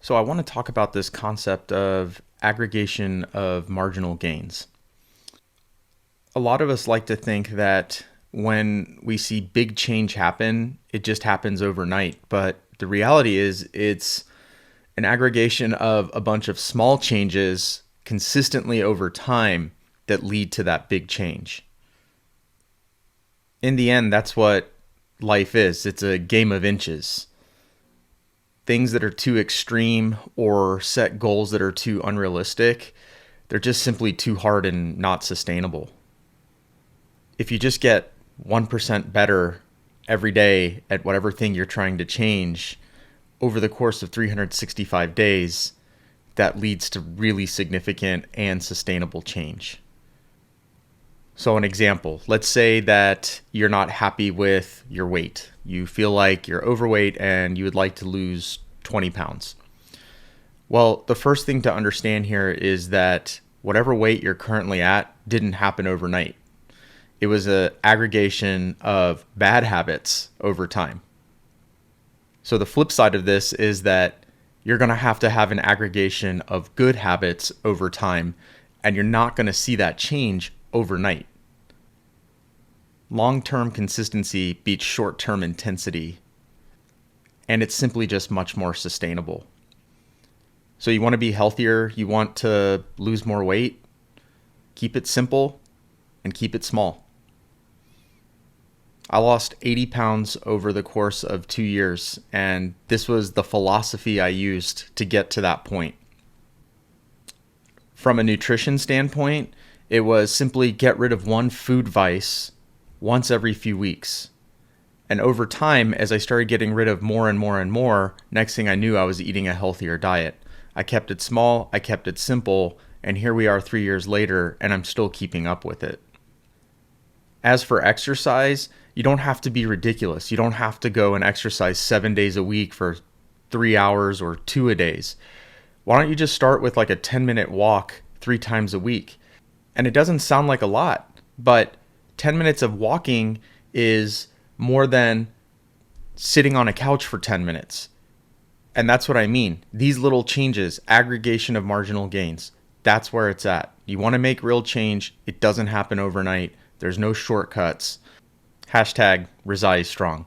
So I want to talk about this concept of aggregation of marginal gains. A lot of us like to think that when we see big change happen, it just happens overnight. But the reality is it's an aggregation of a bunch of small changes consistently over time that lead to that big change. In the end, that's what life is. It's a game of inches. Things that are too extreme or set goals that are too unrealistic, they're just simply too hard and not sustainable. If you just get 1% better every day at whatever thing you're trying to change over the course of 365 days, that leads to really significant and sustainable change. So an example, let's say that you're not happy with your weight. You feel like you're overweight and you would like to lose 20 pounds. Well, the first thing to understand here is that whatever weight you're currently at didn't happen overnight. It was an aggregation of bad habits over time. So the flip side of this is that you're going to have an aggregation of good habits over time, and you're not going to see that change overnight. Long-term consistency beats short-term intensity, and it's simply just much more sustainable. So you want to be healthier, you want to lose more weight, keep it simple and keep it small. I lost 80 pounds over the course of 2 years, and this was the philosophy I used to get to that point. From a nutrition standpoint, it was simply get rid of one food vice once every few weeks. And over time, as I started getting rid of more and more and more, next thing I knew, I was eating a healthier diet. I kept it small, I kept it simple, and here we are 3 years later, and I'm still keeping up with it. As for exercise, you don't have to be ridiculous. You don't have to go and exercise 7 days a week for 3 hours or 2 a days. Why don't you just start with like a 10-minute walk 3 times a week? And it doesn't sound like a lot, but 10 minutes of walking is more than sitting on a couch for 10 minutes. And that's what I mean. These little changes, aggregation of marginal gains, that's where it's at. You want to make real change. It doesn't happen overnight. There's no shortcuts. #RezaieStrong.